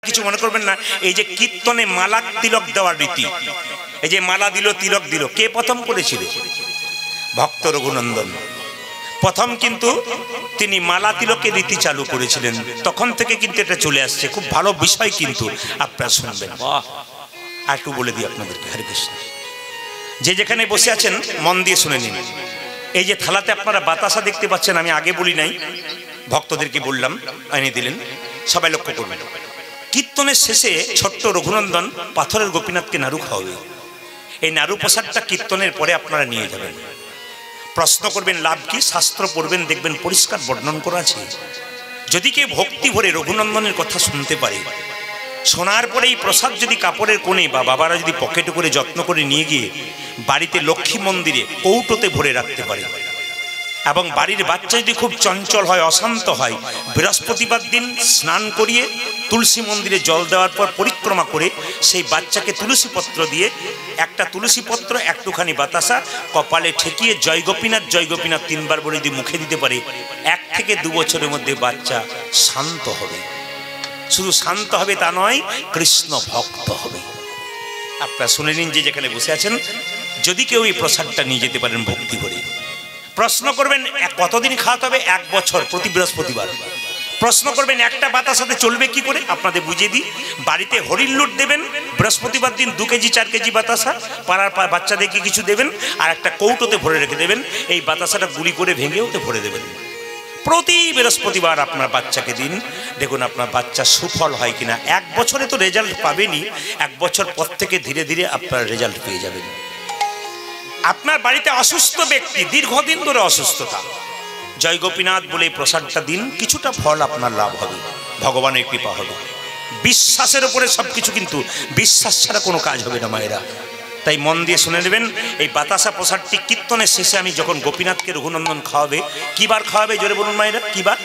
কিছু মনে করবেন না। এই যে কীর্তনে মালা তিলক দেওয়ার রীতি, এই যে মালা দিল তিলক দিল, কে প্রথম করেছিল? ভক্ত রঘুনন্দন প্রথম কিন্তু তিনি মালা তিলকের রীতি চালু করেছিলেন। তখন থেকে কিন্তু এটা চলে আসছে। খুব ভালো বিষয় কিন্তু আপনারা শুনবেন। আর একটু বলে দিই আপনাদেরকে, হরে কৃষ্ণ। যে যেখানে বসে আছেন মন দিয়ে শুনে নিন। এই যে থালাতে আপনারা বাতাসা দেখতে পাচ্ছেন, আমি আগে বলি নাই, ভক্তদেরকে বললাম, এনে দিলেন, সবাই লক্ষ্য করবেন। কীর্তনের শেষে ছোট্ট রঘুনন্দন পাথরের গোপীনাথকে নাড়ু খাওয়াবে। এই নাড়ু প্রসাদটা কীর্তনের পরে আপনারা নিয়ে যাবেন। প্রশ্ন করবেন লাভ কি? শাস্ত্র পড়বেন, দেখবেন পরিষ্কার বর্ণন করা আছে। যদি কেউ ভক্তি ভরে রঘুনন্দনের কথা শুনতে পারে, শোনার পরে এই প্রসাদ যদি কাপড়ের কোণে বা বাবারা যদি পকেটে করে যত্ন করে নিয়ে গিয়ে বাড়িতে লক্ষ্মী মন্দিরে কৌটোতে ভরে রাখতে পারে, এবং বাড়ির বাচ্চা যদি খুব চঞ্চল হয়, অশান্ত হয়, বৃহস্পতিবার দিন স্নান করিয়ে তুলসী মন্দিরে জল দেওয়ার পর পরিক্রমা করে সেই বাচ্চাকে তুলসী পত্র দিয়ে, একটা তুলসী পত্র একটুখানি বাতাসা কপালে ঠেকিয়ে জয় গোপীনাথ জয় গোপীনাথ 3 বার বলে যদি মুখে দিতে পারে, 1 থেকে 2 বছরের মধ্যে বাচ্চা শান্ত হবে। শুধু শান্ত হবে তা নয়, কৃষ্ণ ভক্ত হবে। আপনারা শুনে নিন, যে যেখানে বসে আছেন, যদি কেউ এই প্রসাদটা নিয়ে যেতে পারেন ভক্তি করে। প্রশ্ন করবেন কতদিন খাওয়াতে হবে? 1 বছর, প্রতি বৃহস্পতিবার। প্রশ্ন করবেন একটা বাতাসাতে চলবে কি করে? আপনাদের বুঝিয়ে দিই। বাড়িতে হরিণ লুট দেবেন, বৃহস্পতিবার দিন 2 কেজি 4 কেজি বাতাসা পাড়ার বাচ্চাদেরকে কিছু দেবেন, আর একটা কৌটোতে ভরে রেখে দেবেন। এই বাতাসাটা গুলি করে ভেঙে ওতে ভরে দেবেন। প্রতি বৃহস্পতিবার আপনার বাচ্চাকে দিন, দেখুন আপনার বাচ্চা সুফল হয় কিনা। 1 বছরে তো রেজাল্ট পাবেনই, 1 বছর পর থেকে ধীরে ধীরে আপনার রেজাল্ট পেয়ে যাবেন। আপনার বাড়িতে অসুস্থ ব্যক্তি, দীর্ঘদিন ধরে অসুস্থতা, জয় গোপীনাথ বলে প্রসাদটা দিন, কিছুটা ফল আপনার লাভ হবে, ভগবানের কৃপা হবে। বিশ্বাসের উপরে সবকিছু, কিন্তু বিশ্বাস ছাড়া কোনো কাজ হবে না মায়েরা। তাই মন দিয়ে শুনে নেবেন। এই বাতাসা প্রসাদটি কীর্তনের শেষে আমি যখন গোপীনাথকে রঘুনন্দন খাওয়াবে, কিবার খাওয়াবে জোরে বলুন মায়েরা, কিবার?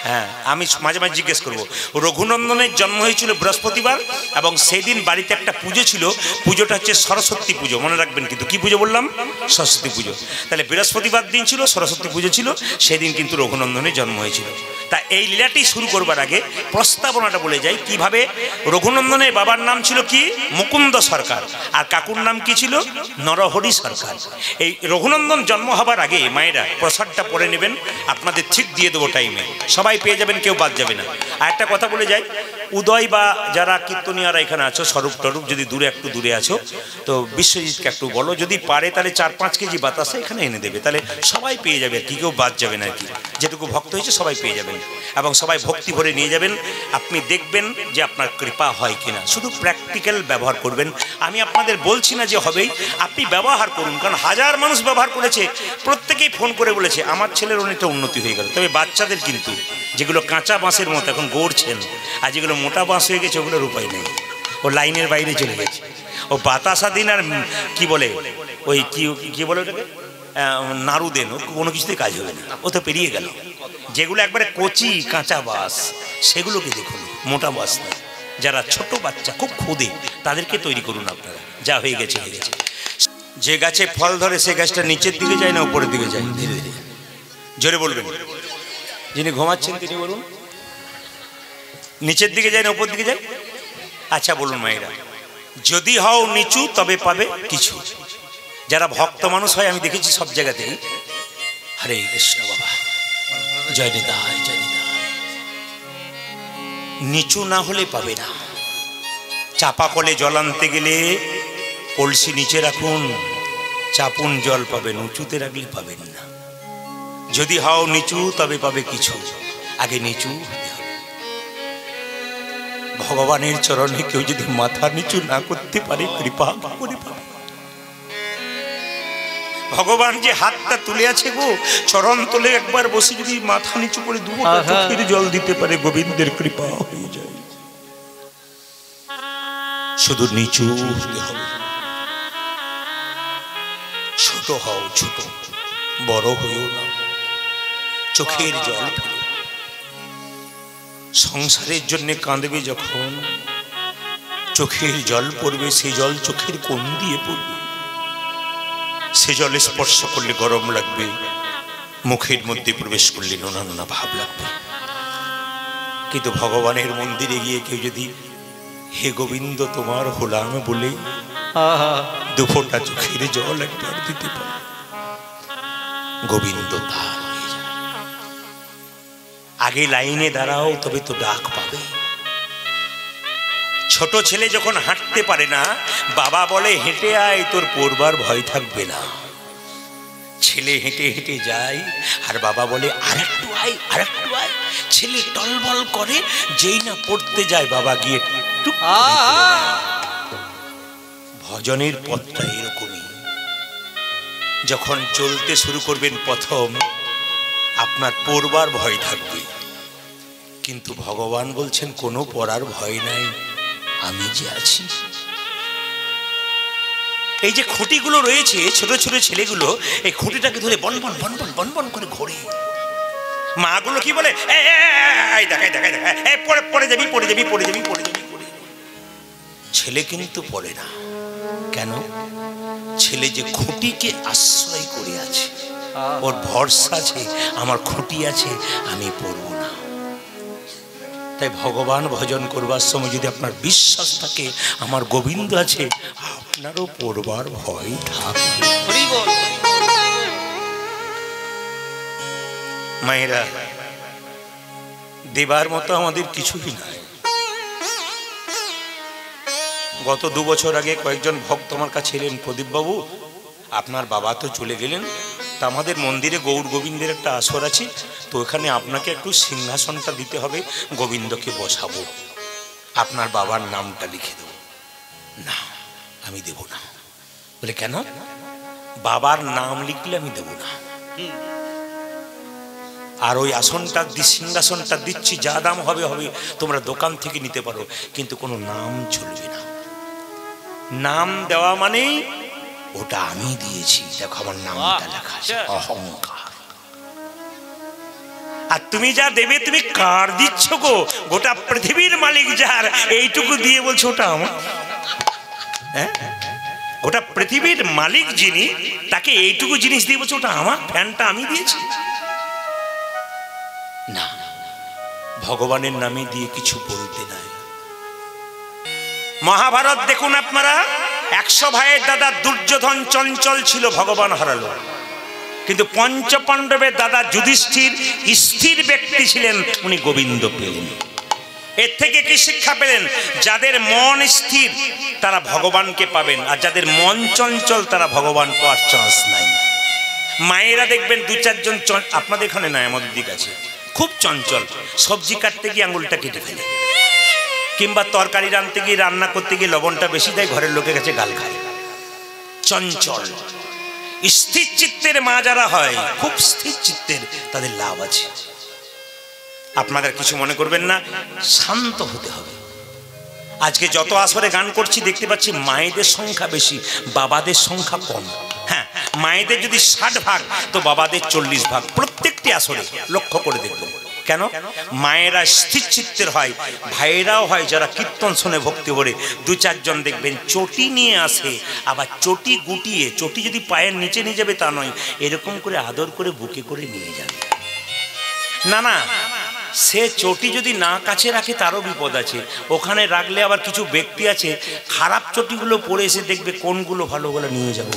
হ্যাঁ, আমি মাঝে মাঝে জিজ্ঞেস করবো। রঘুনন্দনের জন্ম হয়েছিল বৃহস্পতিবার, এবং সেই দিন বাড়িতে একটা পুজো ছিল। পুজোটা হচ্ছে সরস্বতী পুজো, মনে রাখবেন কিন্তু। কি পুজো বললাম? সরস্বতী পুজো। তাহলে বৃহস্পতিবার দিন ছিল, সরস্বতী পুজো ছিল, সেদিন কিন্তু রঘুনন্দনের জন্ম হয়েছিল। তা এই লীলাটি শুরু করবার আগে প্রস্তাবনাটা বলে যাই কিভাবে। রঘুনন্দনের বাবার নাম ছিল কি? মুকুন্দ সরকার। আর কাকুর নাম কি ছিল? নরহরি সরকার। এই রঘুনন্দন জন্ম হবার আগে মায়েরা প্রসাদটা পড়ে নেবেন, আপনাদের ঠিক দিয়ে দেবো টাইমে, সবাই পেয়ে যাবেন, কেউ বাদ যাবে না। আর একটা কথা বলে যাই, উদয় বা যারা কীর্তনীয়ারা এখানে আছো, স্বরূপ টরূপ যদি দূরে একটু দূরে আছো, তো বিশ্বজিৎকে একটু বলো, যদি পারে তাহলে 4-5 কেজি বাতাসা এখানে এনে দেবে, তাহলে সবাই পেয়ে যাবে আর কি, কেউ বাদ যাবে না আর কি। যেটুকু ভক্ত হয়েছে সবাই পেয়ে যাবেন, এবং সবাই ভক্তি ভরে নিয়ে যাবেন। আপনি দেখবেন যে আপনার কৃপা হয় কিনা। শুধু প্র্যাকটিক্যাল ব্যবহার করবেন। আমি আপনাদের বলছি না যে হবেই, আপনি ব্যবহার করুন। কারণ হাজার মানুষ ব্যবহার করেছে, প্রত্যেকেই ফোন করে বলেছে আমার ছেলের অনেকটা উন্নতি হয়ে গেল। তবে বাচ্চাদের কিন্তু যেগুলো কাঁচা বাঁশের মতো এখন গড়ছেন, আর যেগুলো মোটা বাঁশ হয়ে গেছে ওগুলোর উপায় নেই, ও লাইনের বাইরে চলে গেছে। ও বাতাসা দিন আর কি বলে ওই কি বলে ওটাকে, নাড়ু দেন, ও কোনো কিছুতে কাজ হবে না, ও তো পেরিয়ে গেল। যেগুলো একবারে কচি কাঁচা বাঁশ সেগুলোকে দেখুন, মোটা বাঁশ না। যারা ছোট বাচ্চা খুব খুদে তাদেরকে তৈরি করুন আপনারা। যা হয়ে গেছে হয়ে গেছে। যে গাছে ফল ধরে সে গাছটা নিচের দিকে যায় না উপরের দিকে যায়? ধীরে ধীরে। জোরে বলবেন। যিনি ঘুমাচ্ছেন তিনি বলুন, নিচের দিকে যায় না উপর দিকে যায়? আচ্ছা বলুন মায়েরা, যদি হও নিচু তবে পাবে কিছু। যারা ভক্ত মানুষ হয় আমি দেখেছি সব জায়গাতেই, হরে কৃষ্ণ বাবা, জয় নিতাই জয় নিতাই। নিচু না হলে পাবে না। চাপা কলে জল আনতে গেলে কলসি নিচে রাখুন, চাপুন জল পাবেন, উঁচুতে রাখলে পাবেন না। যদি হও নিচু তবে পাবে কিছু, আগে নিচু হতে হবে। ভগবানের চরণে কেউ যদি মাথা নিচু না করতে পারে, কৃপা করে পাবে। ভগবান যে হাতটা তুলে আছে গো, চরণ তলে একবার বসে যদি মাথা নিচু করে চোখের জল দিতে পারে, গোবিন্দের কৃপা হয়ে যায়। শুধু নিচু হতে হবে। ছোট হও ছোট, বড় হইও না। চোখের জল ফেলো। সংসারের জন্য কাঁদবে যখন, চোখের জল পড়বে, সে জল চোখের কোণ দিয়ে পড়বে। সে জলে স্পর্শ করলে গরম লাগবে, মুখের মধ্যে প্রবেশ করলে নোনা নোনা ভাব লাগবে। কিন্তু ভগবানের মন্দিরে গিয়ে কেউ যদি হে গোবিন্দ তোমার হলাম বলে দুফোঁটা চোখের জল একবার দিতে পারো। গোবিন্দ তার হয়ে যায়। আগে লাইনে দাঁড়াও, তবে তো ডাক পাবে। ছোট ছেলে যখন হাঁটতে পারে না, বাবা বলে হেঁটে আয়, তোর পড়বার ভয় থাকবে না। ছেলে হেঁটে হেঁটে যায়, আর বাবা বলে আরেকটু আয়, আরেকটু আয়। ছেলে টলবল করে, যেই না পড়তে যায় বাবা গিয়ে টুক। ভজনের পথটা এরকমই। যখন চলতে শুরু করবেন প্রথম, আপনার পড়বার ভয় থাকবে, কিন্তু ভগবান বলছেন কোনো পড়ার ভয় নাই, আমি যে আছি। এই যে খুঁটিগুলো রয়েছে, ছোট ছোট ছেলেগুলো এই খুঁটিটাকে ধরে বনবন বনবন বনবন করে ঘোরে। মাগুলো কি বলে, দেখাই দেখাই দেখাই, পড়ে যাবি পড়ে যাবি পড়ে যাবি পড়ে যাবি। ছেলে কিন্তু পড়ে না। কেন? ছেলে যে খুঁটিকে আশ্রয় করে আছে, ওর ভরসা আছে আমার খুঁটি আছে, আমি পড়ব না। তাই ভগবান ভজন করবার সময় যদি আপনার বিশ্বাস থাকে আমার গোবিন্দ আছে, আপনারও পড়বার ভয় থাকবে। মায়েরা, দেবার মতো আমাদের কিছুই নাই। গত 2 বছর আগে কয়েকজন ভক্ত আমার কাছে এলেন, প্রদীপ বাবু আপনার বাবা তো চলে গেলেন, তা আমাদের মন্দিরে গৌর গোবিন্দের একটা আসর আছে, তো ওখানে আপনাকে একটু সিংহাসনটা দিতে হবে, গোবিন্দকে বসাবো, আপনার বাবার নামটা লিখে দেবো। না, আমি দেব না। বলে কেন? বাবার নাম লিখলে আমি দেব না। আর ওই আসনটা সিংহাসনটা দিচ্ছি, যা দাম হবে হবে, তোমরা দোকান থেকে নিতে পারো, কিন্তু কোনো নাম চলবে না। নাম দেওয়া মানে ওটা আমি দিয়েছি, দেখো আমার নামটা লেখা আছে, অহংকার। আর তুমি যা দেবে তুমি কার দিচ্ছ গো? গোটা পৃথিবীর মালিক যার, এইটুকু দিয়ে বলছো ওটা আমার। হ্যাঁ, গোটা পৃথিবীর মালিক যিনি, তাকে এইটুকু জিনিস দিয়ে বলছো ওটা আমার, ফ্যানটা আমি দিয়েছি। না, ভগবানের নামে দিয়ে কিছু বলতে নাই। মহাভারত দেখুন আপনারা, 100 ভাইয়ের দাদা দুর্যোধন চঞ্চল ছিল, ভগবান হারালো। কিন্তু পঞ্চপাণ্ডবের দাদা যুধিষ্ঠির স্থির ব্যক্তি ছিলেন, উনি গোবিন্দ পেলেন। এর থেকে কি শিক্ষা পেলেন? যাদের মন স্থির তারা ভগবানকে পাবেন, আর যাদের মন চঞ্চল তারা ভগবান পাওয়ার চান্স নাই। মায়েরা দেখবেন 2-4 জন, আপনাদের এখানে নয় আমাদের দিক আছে, খুব চঞ্চল, সবজি কাটতে গিয়ে আঙুলটা কেটে ফেলে, কিংবা তরকারি রাঁধতে গিয়ে, রান্না করতে গিয়ে লবণটা বেশি দেয়, ঘরের লোকের কাছে গাল খায়। চঞ্চল। স্থির চিত্তের মা যারা হয়, খুব স্থির চিত্তের, তাদের লাভ আছে। আপনাদের কিছু মনে করবেন না, শান্ত হতে হবে। আজকে যত আসরে গান করছি দেখতে পাচ্ছি মায়েদের সংখ্যা বেশি, বাবাদের সংখ্যা কম। হ্যাঁ, মায়েদের যদি 60 ভাগ তো বাবাদের 40 ভাগ, প্রত্যেকটি আসরে লক্ষ্য করে দেখবেন। কেন? মায়েরা স্থির চিত্তের হয়, ভাইয়েরাও হয় যারা কীর্তন শুনে ভক্তি করে। 2-4 জন দেখবেন চটি নিয়ে আসে, আবার চটি গুটিয়ে, চটি যদি পায়ের নিচে নিয়ে যাবে তা নয়, এরকম করে আদর করে বুকে করে নিয়ে যাবে। না না, সে চটি যদি না কাছে রাখে তারও বিপদ আছে। ওখানে রাখলে আবার কিছু ব্যক্তি আছে, খারাপ চটিগুলো পরে এসে দেখবে কোনগুলো ভালো বলে নিয়ে যাবো।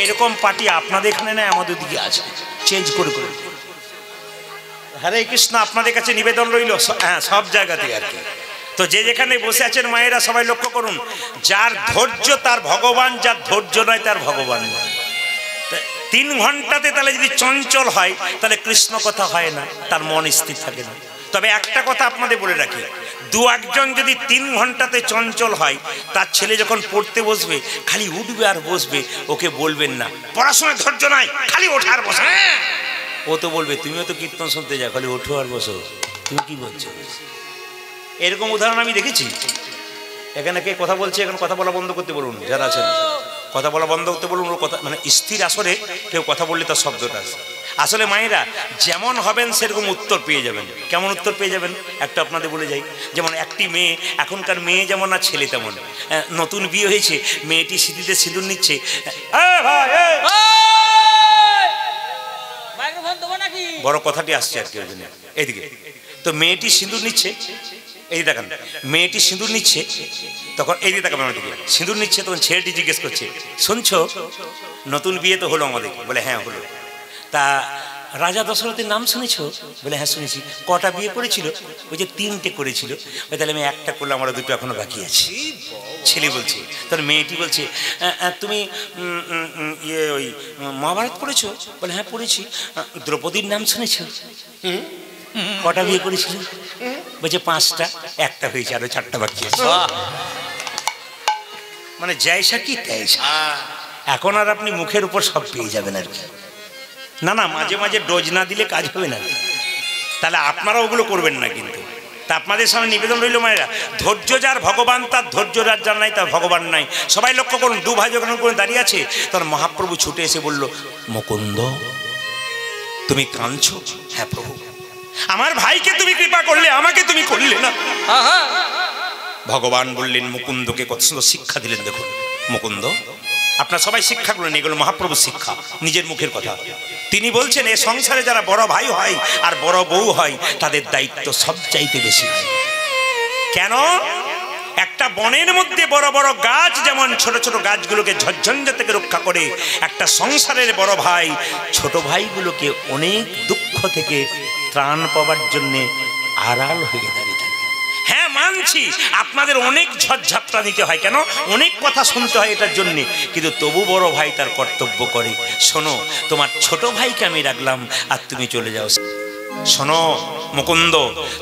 এরকম পার্টি আপনাদের এখানে না, আমাদের দিকে আছে, চেঞ্জ করে করে। হরে কৃষ্ণ, আপনাদের কাছে নিবেদন রইল, হ্যাঁ, সব জায়গাতে আর কি। তো যে যেখানে বসে আছেন মায়েরা, সবাই লক্ষ্য করুন, যার ধৈর্য তার ভগবান, যার ধৈর্য নয় তার ভগবান নয়। 3 ঘন্টাতে তাহলে যদি চঞ্চল হয়, তাহলে কৃষ্ণ কথা হয় না, তার মন স্থির থাকে না। তবে একটা কথা আপনাদের বলে রাখি, 2-1 জন যদি 3 ঘন্টাতে চঞ্চল হয়, তার ছেলে যখন পড়তে বসবে খালি উঠবে আর বসবে, ওকে বলবেন না পড়াশোনায় ধৈর্য নাই, খালি ওঠা আর বসা। ও তো বলবে তুমিও তো কীর্তন শুনতে যাও, খালি ওঠো আর বসো, তুমি কি বলছো? এরকম উদাহরণ আমি দেখেছি। এখানে কে কথা বলছে, এখন কথা বলা বন্ধ করতে বলুন, যারা আছেন কথা বলা বন্ধ করতে বলুন। ওর কথা মানে স্থির আসরে কেউ কথা বললে তার শব্দটা আসে। আসলে মায়েরা যেমন হবেন সেরকম উত্তর পেয়ে যাবেন। কেমন উত্তর পেয়ে যাবেন একটা আপনাদের বলে যাই। যেমন একটি মেয়ে, এখনকার মেয়ে যেমন আর ছেলে তেমন, নতুন বিয়ে হয়েছে, মেয়েটি সিঁথিতে সিঁদুর নিচ্ছে, বড় কথাটি আসছে আর কি, এদিকে। তো মেয়েটি সিঁদুর নিচ্ছে, এই দেখেন মেয়েটি সিঁদুর নিচ্ছে, তখন এই দিয়ে তাকাবেন আমাদেরকে, সিঁদুর নিচ্ছে, তখন ছেলেটি জিজ্ঞেস করছে, শুনছো নতুন বিয়ে তো হলো আমাদের? বলে হ্যাঁ হলো। তা রাজা দশরথের নাম শুনেছো? বলে হ্যাঁ শুনেছি। কটা বিয়ে করেছিল? ওই যে 3টে করেছিল। ওই তাহলে আমি একটা করলাম, আমরা 2টো এখনো বাকি আছে। ছেলে বলছে। তখন মেয়েটি বলছে, তুমি ওই মহাভারত পড়েছো? বলে হ্যাঁ পড়েছি। দ্রৌপদীর নাম শুনেছো? কটা বিয়ে করেছিল? বলছে 5টা। একটা হয়েছে, আরো 4টা বাকি আছে। মানে জয়সা কি তেইসা। এখন আর আপনি মুখের উপর সব পেয়ে যাবেন আর কি। না না, মাঝে মাঝে ডোজ না দিলে কাজ হবে না। তাহলে আপনারা ওগুলো করবেন না কিন্তু। তা আপনাদের সামনে নিবেদন রইল মায়েরা, ধৈর্য যার ভগবান তার, ধৈর্য যার নাই তার ভগবান নাই। সবাই লক্ষ্য করুন, 2 ভাই যখন করে দাঁড়িয়ে আছে, তখন মহাপ্রভু ছুটে এসে বলল, মুকুন্দ তুমি কাঁদছো? হ্যাঁ প্রভু। আমার ভাইকে তুমি কৃপা করলে, আমাকে তুমি করলে না। ভগবান বললেন মুকুন্দকে, কত সুন্দর শিক্ষা দিলেন দেখুন। মুকুন্দ, আপনারা সবাই শিক্ষা করলেন, এগুলো মহাপ্রভুর শিক্ষা, নিজের মুখের কথা। তিনি বলছেন এ সংসারে যারা বড় ভাই হয় আর বড় বউ হয়, তাদের দায়িত্ব সবচাইতে বেশি হয়। কেন? একটা বনের মধ্যে বড় বড় গাছ যেমন ছোট ছোট গাছগুলোকে ঝড়ঝঞ্ঝা থেকে রক্ষা করে, একটা সংসারের বড় ভাই ছোট ভাইগুলোকে অনেক দুঃখ থেকে ত্রাণ পাওয়ার জন্য আড়াল হয়ে দাঁড়িয়ে থাকে। হ্যাঁ মানছি, আপনাদের অনেক ঝড়ঝাপটা নিতে হয়, কেন অনেক কথা শুনতে হয় এটার জন্যে, কিন্তু তবু বড় ভাই তার কর্তব্য করে। শোনো, তোমার ছোট ভাইকে আমি রাখলাম আর তুমি চলে যাও। শোনো মুকুন্দ,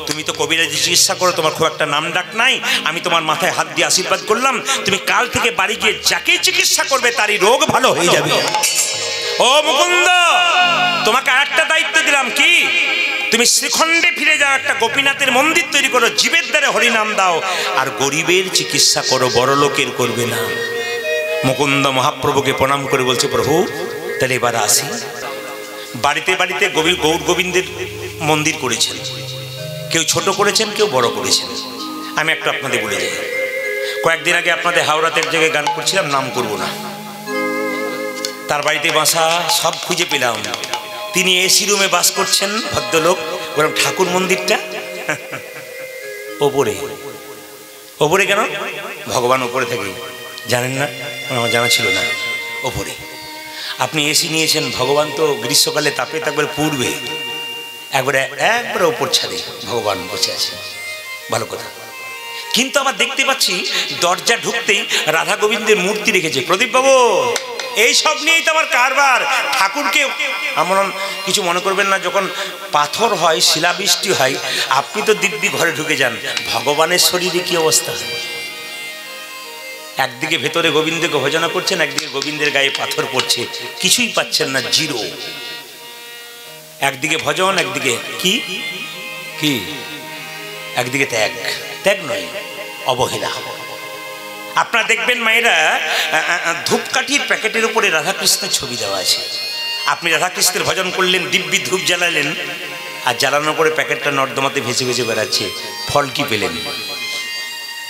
তুমি তো কবিরাজি চিকিৎসা করো, তোমার খুব একটা নাম ডাক নাই। আমি তোমার মাথায় হাত দিয়ে আশীর্বাদ করলাম, তুমি কাল থেকে বাড়ি গিয়ে যাকে চিকিৎসা করবে তারই রোগ ভালো হয়ে যাবে। ও মুকুন্দ, তোমাকে আরেকটা দায়িত্ব দিলাম, কি? তুমি শ্রীখণ্ডে ফিরে যাও, একটা গোপীনাথের মন্দির তৈরি করো, জীবের দ্বারে হরিনাম দাও, আর গরিবের চিকিৎসা করো, বড় লোকের করবে না। মুকুন্দ মহাপ্রভুকে প্রণাম করে বলছে, প্রভু তাহলে এবার আসি। বাড়িতে বাড়িতে গৌর গোবিন্দের মন্দির করেছেন, কেউ ছোট করেছেন, কেউ বড় করেছেন। আমি একটু আপনাদের বলে যাই, কয়েকদিন আগে আপনাদের হাওড়াতে এক জায়গায় গান করছিলাম, নাম করব না, তার বাড়িতে বাসা সব খুঁজে পেলাম। তিনি এসি রুমে বাস করছেন, ভদ্রলোক। বললাম ঠাকুর মন্দিরটা ওপরে। ওপরে কেন? ভগবান ওপরে থাকে, জানেন না? আমার জানা ছিল না। ওপরে আপনি এসি নিয়েছেন, ভগবান তো গ্রীষ্মকালে তাপে থাকবে পূর্বে, একবারে ওপর ছাদে ভগবান বসে আছে। ভালো কথা। কিন্তু আবার দেখতে পাচ্ছি দরজা ঢুকতেই রাধা গোবিন্দের মূর্তি রেখেছে। প্রদীপ বাবু, এই সব নিয়েই তো আমার কারবার। ঠাকুরকে এমন কিছু মনে করবেন না, যখন পাথর হয়, শিলাবৃষ্টি হয়, আপনি তো দিব্যি ঘরে ঢুকে যান, ভগবানের শরীরে কি অবস্থা? একদিকে ভেতরে গোবিন্দকে ভজনা করছেন, একদিকে গোবিন্দের গায়ে পাথর পড়ছে, কিছুই পাচ্ছেন না, জিরো। একদিকে ভজন, একদিকে কি কি একদিকে ত্যাগ। ত্যাগ নয়, অবহেলা। আপনারা দেখবেন মায়েরা, ধূপকাঠির প্যাকেটের উপরে রাধাকৃষ্ণের ছবি দেওয়া আছে। আপনি রাধাকৃষ্ণের ভজন করলেন, দিব্যি ধূপ জ্বালালেন, আর জ্বালানোর পরে প্যাকেটটা নর্দমাতে ভেসে ভেসে বেড়াচ্ছে। ফল কি পেলেন?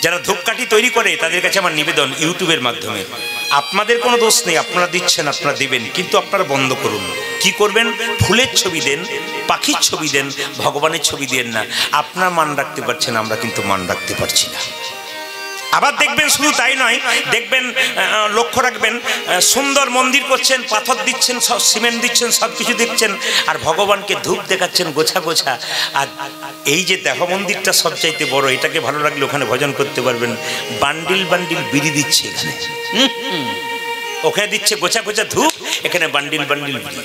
যারা ধূপকাঠি তৈরি করে তাদের কাছে আমার নিবেদন, ইউটিউবের মাধ্যমে, আপনাদের কোনো দোষ নেই, আপনারা দিচ্ছেন, আপনারা দেবেন, কিন্তু আপনারা বন্ধ করুন। কি করবেন? ফুলের ছবি দেন, পাখির ছবি দেন, ভগবানের ছবি দেন না। আপনার মান রাখতে পারছেন, আমরা কিন্তু মান রাখতে পারছি না। আবার দেখবেন, শুধু তাই নয়, দেখবেন, লক্ষ্য রাখবেন, সুন্দর মন্দির করছেন, পাথর দিচ্ছেন, সব সিমেন্ট দিচ্ছেন, সব কিছু দিচ্ছেন, আর ভগবানকে ধূপ দেখাচ্ছেন গোছা গোছা। আর এই যে দেহ মন্দিরটা সবচাইতে বড়, এটাকে ভালো লাগলে ওখানে ভজন করতে পারবেন। বান্ডিল বান্ডিল বিড়ি দিচ্ছে এখানে, ওখানে দিচ্ছে গোছা গোছা ধূপ, এখানে বান্ডিল বান্ডিল বিড়ি।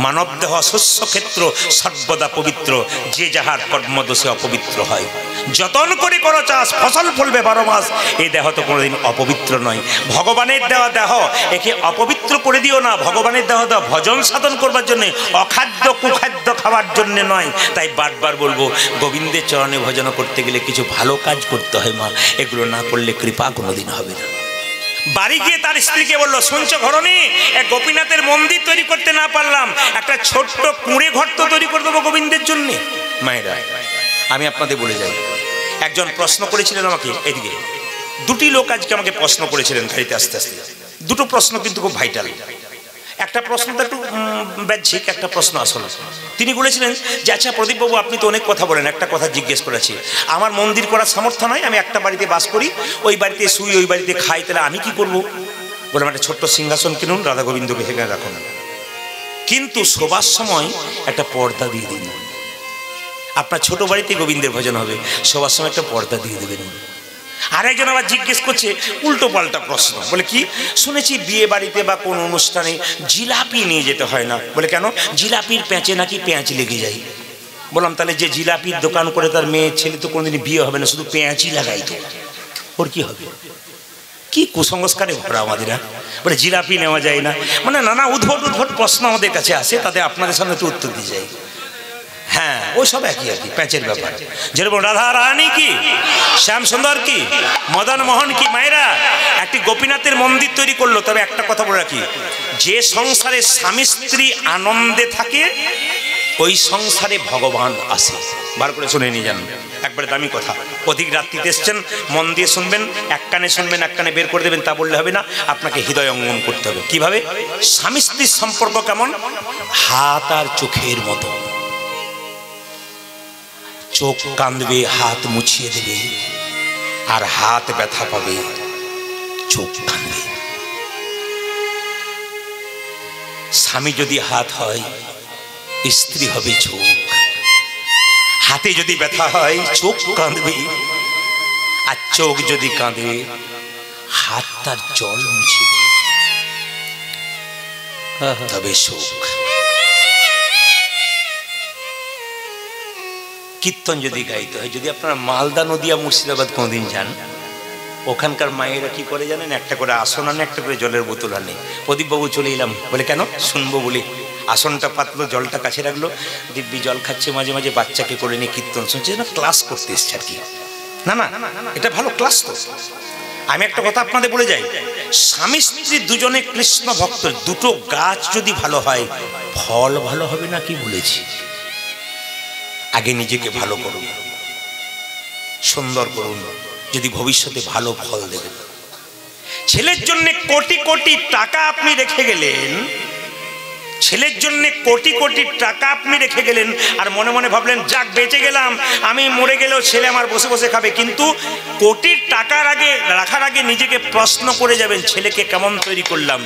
মানব দেহ শস্য ক্ষেত্র সর্বদা পবিত্র, যে যাহার কর্মদোষে অপবিত্র হয়। যতন করে করো চাষ, ফসল ফলবে 12 মাস। এই দেহ তো কোনোদিন অপবিত্র নয়। ভগবানের দেওয়া দেহ, একে অপবিত্র করে দিও না। ভগবানের দেহ দেওয়া ভজন সাধন করবার জন্যে, অখাদ্য কুখাদ্য খাওয়ার জন্য নয়। তাই বারবার বলবো, গোবিন্দের চরণে ভজন করতে গেলে কিছু ভালো কাজ করতে হয় মা, এগুলো না করলে কৃপা কোনোদিন হবে না। বাড়ি গিয়ে তার স্ত্রীকে বললো, শুনছো ঘরণী, এক গোপীনাথের মন্দির তৈরি করতে না পারলাম, একটা ছোট্ট কুঁড়ে ঘর তো তৈরি করে দেবো গোবিন্দের জন্য। মায়েরা, আমি আপনাদের বলে যাই, একজন প্রশ্ন করেছিলেন আমাকে, এদিকে 2টি লোক আজকে আমাকে প্রশ্ন করেছিলেন গাড়িতে আস্তে আস্তে। 2টো প্রশ্ন কিন্তু খুব ভাইটাল। একটা প্রশ্ন তো একটু বাহ্যিক একটা প্রশ্ন আসলে। তিনি বলেছিলেন যে আচ্ছা প্রদীপবাবু, আপনি তো অনেক কথা বলেন, একটা কথা জিজ্ঞেস করেছি, আমার মন্দির করার সামর্থ্য নয়, আমি একটা বাড়িতে বাস করি, ওই বাড়িতে শুই, ওই বাড়িতে খাই, তাহলে আমি কি করবো? বললাম একটা ছোট্ট সিংহাসন কিনুন, রাধা গোবিন্দকে সেখানে রাখুন, কিন্তু শোবার সময় একটা পর্দা দিয়ে দিন। আপনার ছোট বাড়িতে গোবিন্দের ভজন হবে, শোবার সময় একটা পর্দা দিয়ে দেবেন। আরেকজন আবার জিজ্ঞেস করছে উল্টো পাল্টা প্রশ্ন, বলে কি, শুনেছি বিয়ে বাড়িতে বা কোন অনুষ্ঠানে জিলাপি নিয়ে যেতে হয় না, বলে কেন? জিলাপির প্যাঁচে নাকি পেঁয়াজ লেগে যায়। বললাম তাহলে যে জিলাপির দোকান করে তার মেয়ে ছেলে তো কোনোদিন বিয়ে হবে না, শুধু পেঁয়াজই লাগাই তো, ওর কি হবে? কি কুসংস্কারে ভরা আমাদের। বলে জিলাপি নেওয়া যায় না, মানে নানা উদ্ভট উদ্ভট প্রশ্ন আমাদের কাছে আসে, তাদের আপনাদের সামনে তো উত্তর দিয়ে যায়। হ্যাঁ, ওই সব একই আর কি, প্যাঁচের ব্যাপার। যেরকম রাধা রানী কি, শ্যাম সুন্দর কি, মদন মোহন কি, মায়েরা একটি গোপীনাথের মন্দির তৈরি করলো। তবে একটা কথা বলে রাখি, যে সংসারে স্বামী স্ত্রী আনন্দে থাকে ওই সংসারে ভগবান আসে। বার করে শুনে নিয়ে যান, একবারে দামি কথা। অধিক রাত্রিতে এসছেন, মন দিয়ে শুনবেন, এক কানে শুনবেন এক কানে বের করে দেবেন, তা বললে হবে না, আপনাকে হৃদয় অঙ্গন করতে হবে। কিভাবে? স্বামী স্ত্রীর সম্পর্ক কেমন? হাত আর চোখের মতো। চোখ কাঁদবে, হাত মুছিয়ে দেবে, আর হাত ব্যথা পাবে, চোখ কাঁদবে। স্বামী যদি হাত হয়, স্ত্রী হবে চোখ। হাতে যদি ব্যথা হয়, চোখ কাঁদবে, আর চোখ যদি কাঁদে, হাত তার জল মুছে দেবে, তবে সুখ। কীর্তন যদি গাইতে হয়, যদি আপনারা মালদা নদিয়া মুর্শিদাবাদ কোনোদিন যান, ওখানকার মায়েরা কি করে জানেন? একটা করে আসন আনে, একটা করে জলের বোতল আনে। প্রদীপবাবু চলে এলাম, বলে কেন? শুনবো বলে। আসনটা পাতলো, জলটা কাছে রাখলো, দিব্যি জল খাচ্ছে, মাঝে মাঝে বাচ্চাকে করে নিয়ে কীর্তন শুনছে, না ক্লাস করতে এসছে আর কি। না না, এটা ভালো ক্লাস তো। আমি একটা কথা আপনাদের বলে যাই, স্বামী স্ত্রী দুজনে কৃষ্ণ ভক্ত, দুটো গাছ যদি ভালো হয়, ফল ভালো হবে না কি বলেছি? আগে নিজেকে ভালো করুন, সুন্দর করুন, যদি ভবিষ্যতে ভালো ফল দেবেন। ছেলের জন্য কোটি কোটি টাকা আপনি রেখে গেলেন, ছেলের জন্য কোটি কোটি টাকা আপনি রেখে গেলেন, আর মনে মনে ভাবলেন যাক বেঁচে গেলাম, আমি মরে গেলেও ছেলে আমার বসে বসে খাবে। কিন্তু কোটি টাকার আগে রাখার আগে নিজেকে প্রশ্ন করে যাবেন, ছেলেকে কেমন তৈরি করলাম?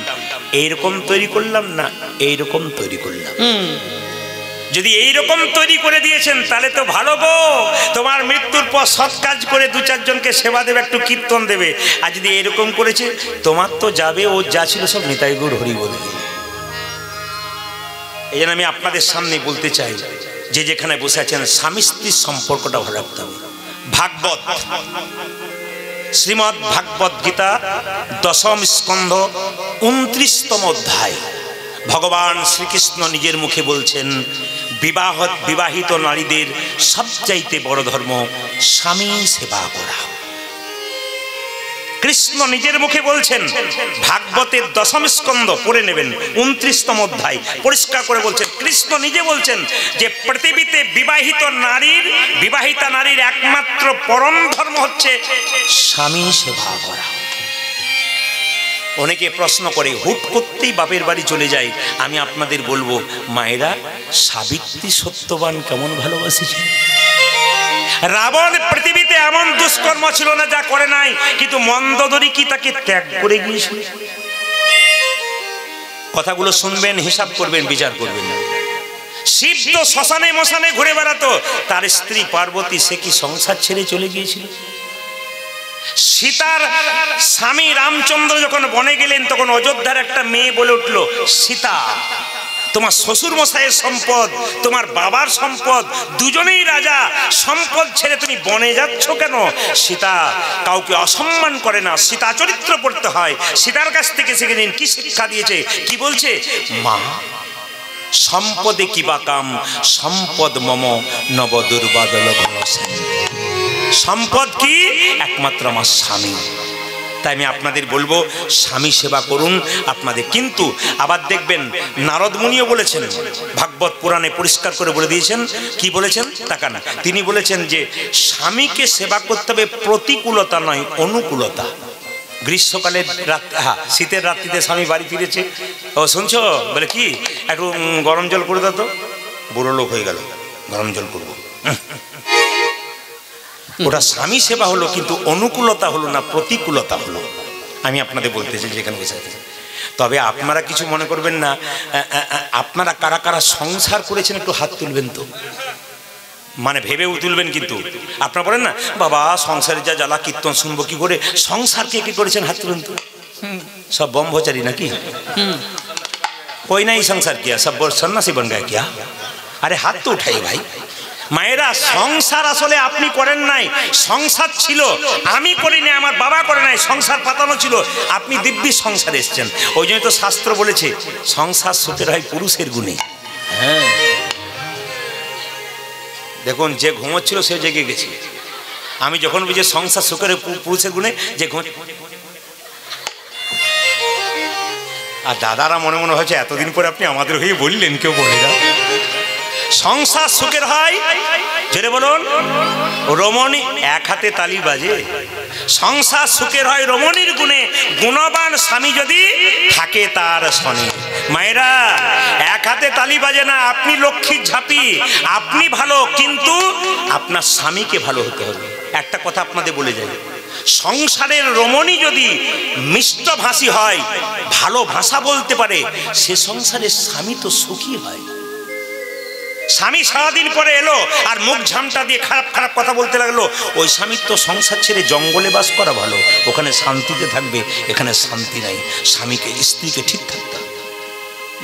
এইরকম তৈরি করলাম না এইরকম তৈরি করলাম? যদি এইরকম তৈরি করে দিয়েছেন তাহলে তো ভালো গো, তোমার মৃত্যুর পর সৎ কাজ করে দু চারজনকে সেবা দেবে, একটু কীর্তন দেবে। আর যদি এরকম করেছে, তোমার তো যাবে, ও যা ছিল সব নিতাই গৌর হরি বলে। এই জন্য আমি আপনাদের সামনে বলতে চাই, যে যেখানে বসে আছেন, স্বামী স্ত্রীর সম্পর্কটা ভালো রাখতে হবে। ভাগবত, শ্রীমদ্ ভাগবত গীতা 10ম স্কন্ধ 29তম অধ্যায়, ভগবান শ্রীকৃষ্ণ নিজের মুখে বলছেন, বিবাহিত নারীদের সবচাইতে বড় ধর্ম স্বামী সেবা করা। কৃষ্ণ নিজের মুখে বলছেন, ভাগবতের 10ম স্কন্ধ পড়ে নেবেন, 29তম অধ্যায়, পরিষ্কার করে বলছেন, কৃষ্ণ নিজে বলছেন যে পৃথিবীতে বিবাহিতা নারীর একমাত্র পরম ধর্ম হচ্ছে স্বামী সেবা করা। অনেকে প্রশ্ন করে, হুট করতেই বাপের বাড়ি চলে যায়। আমি আপনাদের বলবো, মায়েরা, সাবিত্রী সত্যবান কেমন ভালোবাসেছে। রাবণ পৃথিবীতে এমন দুষ্কর্ম ছিল না যা করে নাই, কিন্তু মন্দোদরী কি তাকে ত্যাগ করে গিয়েছিল? কথাগুলো শুনবেন, হিসাব করবেন, বিচার করবেন। শিব তো শ্মশানে মশানে ঘুরে বেড়াতো, তার স্ত্রী পার্বতী সে কি সংসার ছেড়ে চলে গিয়েছিল? সীতার স্বামী রামচন্দ্র যখন বনে গেলেন, তখন অযোধ্যার একটা মেয়ে বলে উঠলো, সীতা, তোমার শ্বশুর মশাইয়ের সম্পদ, তোমার বাবার সম্পদ, দুজনেই রাজা, সম্পদ ছেড়ে তুমি বনে যাচ্ছ কেন? সীতা কাউকে অসম্মান করে না, সীতা চরিত্র পড়তে হয়। সীতার কাছ থেকে শিখে নিন, কি শিক্ষা দিয়েছে, কি বলছে? মা, সম্পদে কিবা কাম, সম্পদ মম নব দুর্বাদল ঘনশ্যাম। সম্পদ কি? একমাত্র আমার স্বামী। তাই আমি আপনাদের বলবো, স্বামী সেবা করুন আপনাদের। কিন্তু আবার দেখবেন, নারদ মুনিও বলেছেন, ভাগবত পুরাণে পরিষ্কার করে বলে দিয়েছেন, কি বলেছেন তাকান। তিনি বলেছেন যে স্বামীকে সেবা করতে হবে প্রতিকূলতা নয়, অনুকূলতা। গ্রীষ্মকালের রাত, হ্যাঁ শীতের রাত্রিতে স্বামী বাড়ি ফিরেছে। ও শুনছো, বলে কি একটু গরম জল করে দাও তো। বুড়ো লোক হয়ে গেল, গরম জল করবো। ওটা স্বামী সেবা হলো, কিন্তু অনুকূলতা হলো না, প্রতিকূলতা হলো। আমি আপনাদের বলতে চাই যেখানে বসে আছে। তবে আপনারা কিছু মনে করবেন না, আপনারা কারা কারা সংসার করেছেন একটু হাত তুলবেন তো, মানে ভেবেও তুলবেন। কিন্তু আপনারা বলেন না, বাবা সংসারে যা জ্বালা, কীর্তন শুনবো কি করে, সংসার কে কি করেছেন হাত তুলবেন তো। সব ব্রহ্মচারী নাকি? कोई नहीं संसार किया, सब सन्यासी बन गया क्या? अरे हाथ तो उठाइए भाई। মায়েরা সংসার আসলে আপনি করেন নাই, সংসার ছিল, আমি করি নাই, আমার বাবা করে নাই, সংসার পাতানো ছিল, আপনি দিব্যি সংসারে এসেছেন। ওই জন্য তো শাস্ত্র বলেছে সংসার সুখের হয় পুরুষের গুণে। হ্যাঁ দেখুন, যে ঘুমোচ্ছিল সে জেগে গেছে। আমি যখন বুঝি সংসার সুখের পুরুষের গুণে, যে আর দাদারা মনে মনে হয়েছে এতদিন পরে আপনি আমাদের হয়ে বললেন, কেউ বলে না সংসার সুখের হয়। জেরে বলুন রমণী, এক হাতে তালি বাজে। সংসার সুখের হয় রমণীর গুণে, গুণবান স্বামী যদি থাকে তার শনি। মায়েরা এক হাতে তালি বাজে না, আপনি লক্ষ্মীর ঝাঁপি, আপনি ভালো, কিন্তু আপনার স্বামীকে ভালো হতে হবে। একটা কথা আপনাদের বলে যাই, সংসারের রমণী যদি মিষ্টভাষী হয়, ভালো ভাষা বলতে পারে, সে সংসারের স্বামী তো সুখী হয়। স্বামী সারাদিন পরে এলো আর মুখ ঝামটা দিয়ে খারাপ খারাপ কথা বলতে লাগলো, ওই স্বামীর তো সংসার ছেড়ে জঙ্গলে বাস করা ভালো, ওখানে শান্তিতে থাকবে, এখানে শান্তি নাই। স্বামীকে স্ত্রীকে ঠিক থাকতে হবে।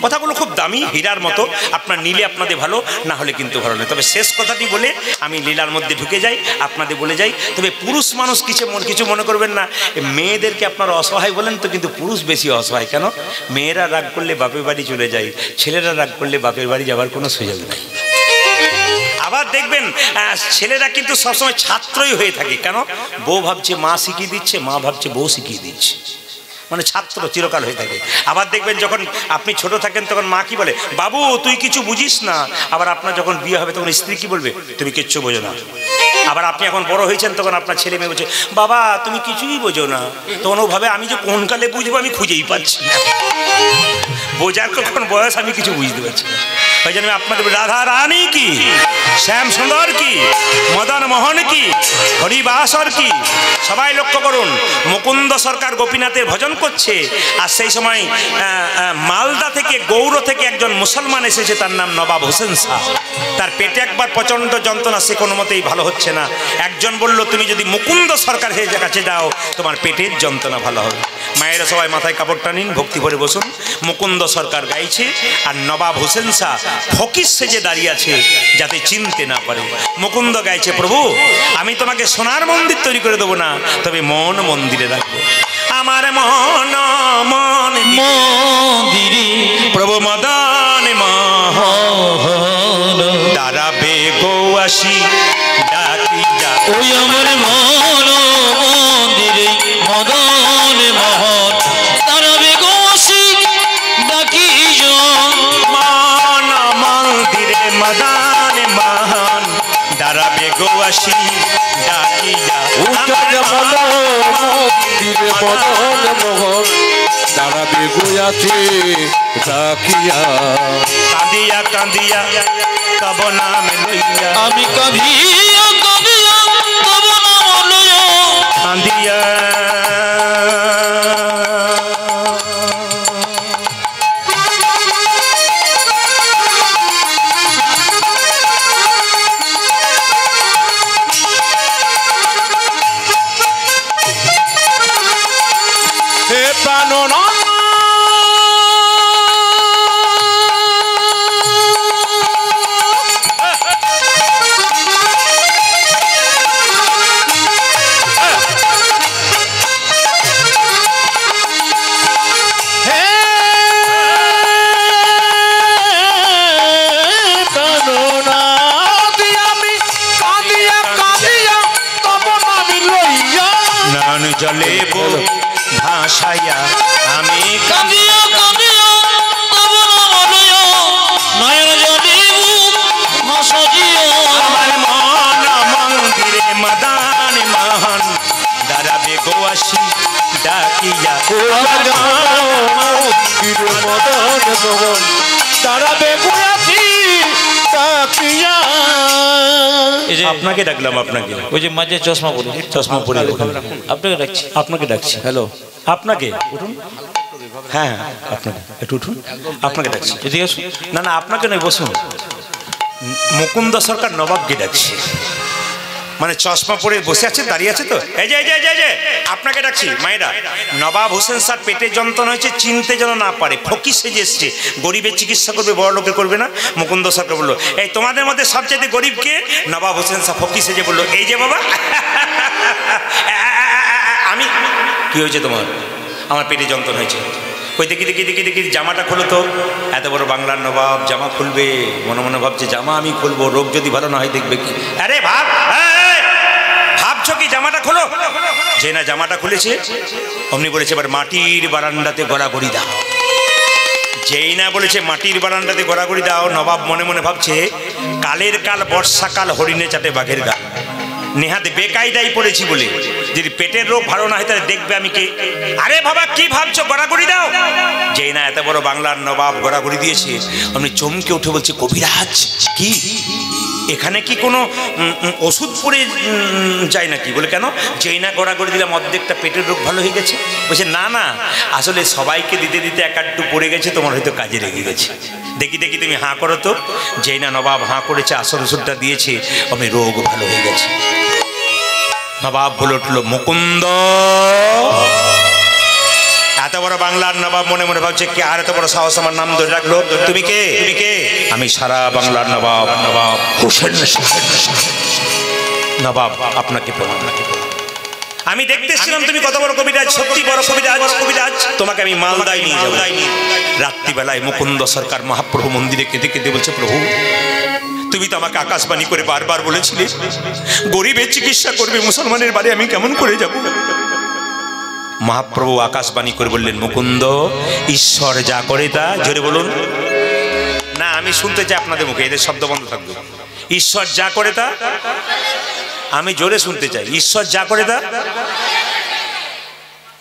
কথাগুলো খুব দামি, হীরার মতো, আপনার নিলে আপনাদের ভালো, না হলে কিন্তু ভালো নয়। তবে শেষ কথাটি বলে আমি লীলার মধ্যে ঢুকে যাই, আপনাদের বলে যাই। তবে পুরুষ মানুষ কিছু মনে করবেন না, মেয়েদেরকে আপনারা অসহায় বলেন তো, কিন্তু পুরুষ বেশি অসহায়। কেন? মেয়েরা রাগ করলে বাপের বাড়ি চলে যায়, ছেলেরা রাগ করলে বাপের বাড়ি যাওয়ার কোনো সুযোগ নেই। আবার দেখবেন ছেলেরা কিন্তু সবসময় ছাত্রই হয়ে থাকে। কেন? বউ ভাবছে মা শিখিয়ে দিচ্ছে, মা ভাবছে বউ শিখিয়ে দিচ্ছে, মানে ছাত্র চিরকাল হয়ে থাকে। আবার দেখবেন যখন আপনি ছোট থাকেন তখন মা কি বলে, বাবু তুই কিছু বুঝিস না। আবার আপনার যখন বিয়ে হবে তখন স্ত্রী কি বলবে, তুমি কিচ্ছু বোঝো না। আবার আপনি এখন বড় হয়েছেন তখন আপনার ছেলে মেয়ে বলছে, বাবা তুমি কিছুই বোঝো না। তখন ও ভাবে আমি যে কোন কালে বুঝবো আমি খুঁজেই পাচ্ছি না, বোঝার কখন বয়স আমি কিছু বুঝতে পারছি না। ওই জন্য আপনাদের রাধা রানী কি, শ্যাম সুন্দর কি, মদন মোহন কি, হরিবাসর কি, সবাই লক্ষ্য করুন। মুকুন্দ সরকার গোপীনাথের ভজন করছে, আর সেই সময় মালদা থেকে, গৌড় থেকে একজন মুসলমান এসেছে, তার নাম নবাব হোসেন শাহ। তার পেটে একবার প্রচণ্ড যন্ত্রণা, সে কোনো মতেই ভালো হচ্ছে না। একজন বলল, তুমি যদি মুকুন্দ সরকার কাছে যাও তোমার পেটের যন্ত্রণা ভালো হবে। মায়েরা সবাই মাথায় কাপড়টা নিন, ভক্তি ভরে বসুন। মুকুন্দ সরকার গাইছে, আর নবাব হোসেন শাহ ফকির সেজে দাঁড়িয়ে আছে যাতে চিনতে না পারে। মুকুন্দ গাইছে, প্রভু আমি তোমাকে সোনার মন্দির তৈরি করে দেবো না, তবে মন মন্দিরে রাখবো। আমার মন মন্দিরে প্রভু মদন মোহন দাঁড়াবে গৌয়াসী ডাকি যা। ওই আমার মন মন্দিরে মদন মোহন দাঁড়াবে গৌয়াসী ডাকি যা। মন মন্দিরে মদন মোহন দাঁড়াবে গৌয়াসী ডাকি যা। দাঁড়াবে গোয়াতে ডাকিয়া। কাঁদিয়া কাঁদিয়া তব নাম লইয়া, আমি কাঁদিয়া কাঁদিয়া তব নাম লইয়া। কাঁদিয়া জলে ভাসাইয়া আমি কাঁদিয়া কাঁদিয়া তব নাম লইয়া। নয়ন জলে ভাসাইয়া আমার মন মন্দিরে মদন মোহন দাঁড়াবে গৌয়াসী ডাক আপনাকে ডাকলাম, আপনাকে। ওই যে মাঝে চশমা পরে, চশমা পরে আপনাকে ডাকছি। আপনাকে ডাকছি। হ্যালো, আপনাকে উঠুন। হ্যাঁ হ্যাঁ, আপনাকে একটু উঠুন, আপনাকে ডাকছি। এদিকে আসুন। না না, আপনাকে নয়, বসুন। মুকুন্দ সরকার নবাবকে ডাকছি। মানে চশমা পরে বসে আছে, দাঁড়িয়ে আছে তো। এই যে এই যে এই যে আপনাকে ডাকছি মায়েরা। নবাব হোসেন স্যার পেটের যন্ত্রণা হয়েছে, চিনতে যেন না পারে, ফকির সেজে এসছে। গরিবের চিকিৎসা করবে, বড় লোকে করবে না। মুকুন্দ সরকার বললো, এই তোমাদের মধ্যে সবচেয়ে গরিবকে? নবাব হোসেন স্যার ফকির সেজে বললো, এই যে বাবা। আমি, কি হয়েছে তোমার? আমার পেটে যন্ত্রণা হয়েছে। ওই দেখি দেখি দেখি দেখি জামাটা খোলো তো। এত বড় বাংলার নবাব জামা খুলবে, মনে মনে ভাবছে জামা আমি খুলবো, রোগ যদি ভালো না হয় দেখবে কি। আরে ভাব, ভাবছো কি? জামাটা খোলো। যে না জামাটা খুলেছে অমনি বলেছে, এবার মাটির বারান্দাতে গড়াগড়ি দাও। যেই না বলেছে মাটির বারান্দাতে গড়াগড়ি দাও, নবাব মনে মনে ভাবছে কালের কাল বর্ষাকাল হরিণে চাটে বাঘের গা। নেহাতে বেকায়দাই পড়েছি বলে, যদি পেটের রোগ ভালো না হয় তাহলে দেখবে আমি কে। আরে বাবা কি ভাবছো, গড়াগড়ি দাও। যেই না এত বড় বাংলার নবাব গড়াগড়ি দিয়েছে, আমি চমকে উঠে বলছি, কবিরাজ কি এখানে কি কোনো ওষুধ পড়ে যায় নাকি? বলে কেন? যেই না গড়াগড়ি দিলাম অর্ধেকটা পেটের রোগ ভালো হয়ে গেছে। বলছে না না, আসলে সবাইকে দিতে দিতে এক আধটু পড়ে গেছে, তোমার হয়তো কাজে লেগে গেছে। দেখি দেখি তুমি হাঁ করো তো। যেই না নবাব হাঁ করেছে, আসল ওষুধটা দিয়েছে, আমি রোগ ভালো হয়ে গেছে। নবাব বলে উঠল, মুকুন্দ। এত বড় বাংলার নবাব মনে মনে ভাবছে, কে আর এত বড় সাহস আমার নাম ধরে রাখলো? তুমি কে? তুমি কে? আমি সারা বাংলার নবাব, নবাব হোসেন। নবাব আপনাকে প্রণাম। আমি দেখতে এসেছিলাম তুমি কত বড় কবিরাজ, সত্যি বড় কবিরাজ। কবিরাজ তোমাকে আমি মালদায় নিয়ে যাবো। রাত্রিবেলায় মুকুন্দ সরকার মহাপ্রভু মন্দিরে কেঁদে কেঁদে বলছে, প্রভু তুমি তো আমাকে আকাশবাণী করে বারবার বলেছিলে গরিবের চিকিৎসা করবে, মুসলমানের বাড়ি আমি কেমন করে যাব? মহাপ্রভু আকাশবাণী করে বললেন, মুকুন্দ, ঈশ্বর যা করে তা, জোরে বলুন না, আমি শুনতে চাই আপনাদের মুখে, এদের শব্দ বন্ধ থাকবে। ঈশ্বর যা করে তা, আমি জোরে শুনতে চাই, ঈশ্বর যা করে তা।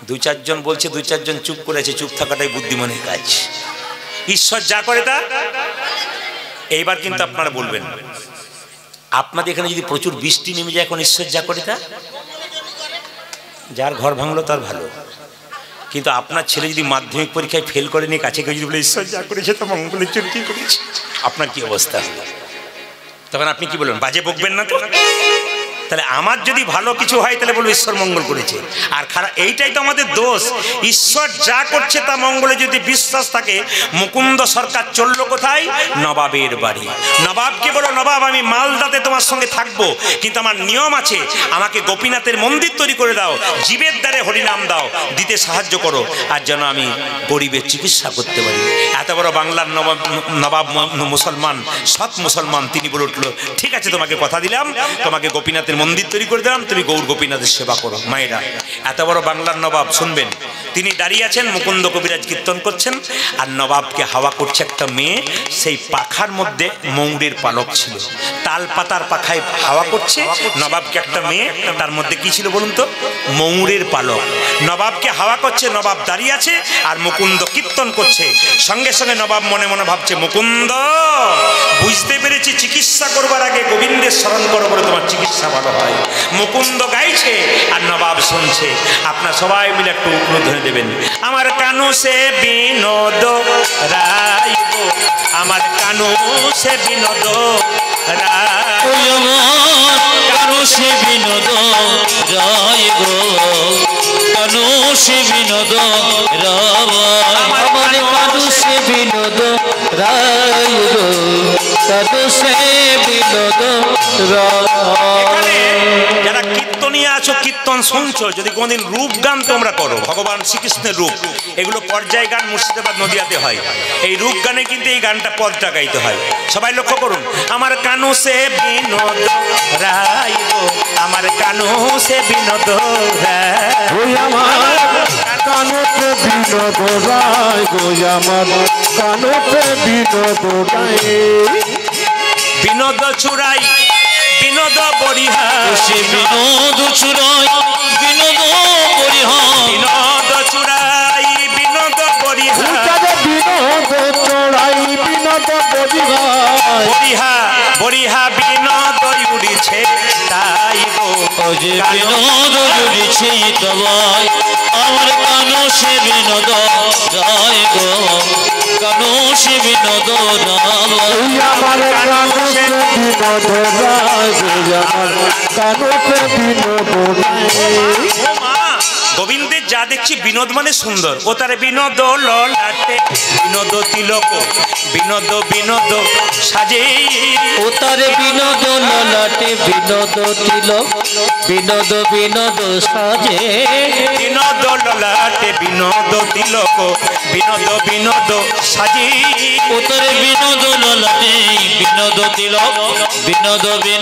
দু চারজন বলছে, দু চারজন চুপ করেছে, চুপ থাকাটাই বুদ্ধিমানের কাজ। ঈশ্বর যা করে তা। এইবার কিন্তু আপনারা বলবেন, আপনাদের এখানে যদি প্রচুর বৃষ্টি নেমে যায় এখন, ঈশ্বর যা করে তা। যার ঘর ভাঙলো তার ভালো, কিন্তু আপনার ছেলে যদি মাধ্যমিক পরীক্ষায় ফেল করে নিয়ে কাছে কেউ যদি বলে ঈশ্বর যা করেছে তা মঙ্গলের জন্য কি করেছে, আপনার কি অবস্থা? তখন আপনি কি বলবেন? বাজে বকবেন না তো? তাহলে আমার যদি ভালো কিছু হয় তাহলে বলবো ঈশ্বর মঙ্গল করেছে, আর খারাপ, এইটাই তো আমাদের দোষ। ঈশ্বর যা করছে তা মঙ্গলে যদি বিশ্বাস থাকে, মুকুন্দ সরকার চললো কোথায়? নবাবের বাড়ি। নবাবকে বলো, নবাব আমি মালদাতে তোমার সঙ্গে থাকবো, কিন্তু আমার নিয়ম আছে, আমাকে গোপীনাথের মন্দির তৈরি করে দাও, জীবের দ্বারে হরিনাম দাও, দিতে সাহায্য করো, আর যেন আমি গরিবের চিকিৎসা করতে পারি। এত বড় বাংলার নবাব মুসলমান, সৎ মুসলমান, তিনি বলে উঠলো, ঠিক আছে তোমাকে কথা দিলাম, তোমাকে গোপীনাথের মন্দির তৈরি করে দিলাম, তুমি গৌর গোপীনাথের সেবা করো। মায়েরা, এত বড় বাংলার নবাব শুনবেন, তিনি দাঁড়িয়ে আছেন, মুকুন্দ কবিরাজ কীর্তন করছেন, আর নবাবকে হাওয়া করছে একটা মেয়ে, সেই পাখার মধ্যে ময়ূরের পালক ছিল, তাল পাতার পাখায় হাওয়া করছে নবাবকে একটা মেয়ে, তার মধ্যে কি ছিল বলুন তো? ময়ূরের পালক। নবাবকে হাওয়া করছে, নবাব দাঁড়িয়ে আছে, আর মুকুন্দ কীর্তন করছে। সঙ্গে সঙ্গে নবাব মনে মনে ভাবছে, মুকুন্দ বুঝতে পেরেছি, চিকিৎসা করবার আগে গোবিন্দের স্মরণ করো বলে তোমার চিকিৎসা ভালো হয়। মুকুন্দ গাইছে আর নবাব শুনছে। আপনার সবাই মিলে একটু উদ্বোধন দেবেন, আমার কানু সে বিনোদ রায়, আমার কানু সে বিনোদ রায়, কানু সে বিনোদ রায় গো, কানু সে বিনোদ রায়, আমার কানু সে বিনোদ রায় গো, কানু সে বিনোদ রায়। যারা কীর্তনিয়া আছো, কীর্তন শুনছো, যদি কোনদিন রূপ গান তোমরা করো, ভগবান শ্রীকৃষ্ণের রূপ, এগুলো পর্যায় গান মুর্শিদাবাদ নদিয়াতে হয়। এই রূপ গানে কিন্তু এই গানটা পদটা গাইতে হয়। সবাই লক্ষ্য করুন, আমার কানু সে বিনোদ রায় গো, আমার কানু সে বিনোদ রায়, আমার কানুতে বিনোদ রায় গো, আমার কানুতে বিনোদ রায়, বিনোদ চুরাই বিনোদ বরিহার, সে বিনোদ চুরাই বিনোদ বরিহার, বিনোদ চুরাই যে বিনোদ জুড়েছে তবাই আমার কানো সে বিনোদ যায় গো কানো সে বিনোদ তুই আমার কানুতে বিনোদ রায় গো আমার কানুতে বিনোদ রায়। ও মা, গোবিন্দের যা দেখছি বিনোদ মানে সুন্দর, ও তার বিনোদ ললাটে বিনোদ তিলক বিনোদ বিনোদ সাজে, ও তার বিনোদ ললাটে বিনোদ তিলক বিনোদ বিনোদ সাজে, বিনোদ ললাটে বিনোদ তিলক বিনোদ বিনোদ সাজে, ও তার বিনোদ ললাটে বিনোদ তিলক বিনোদ বিনোদ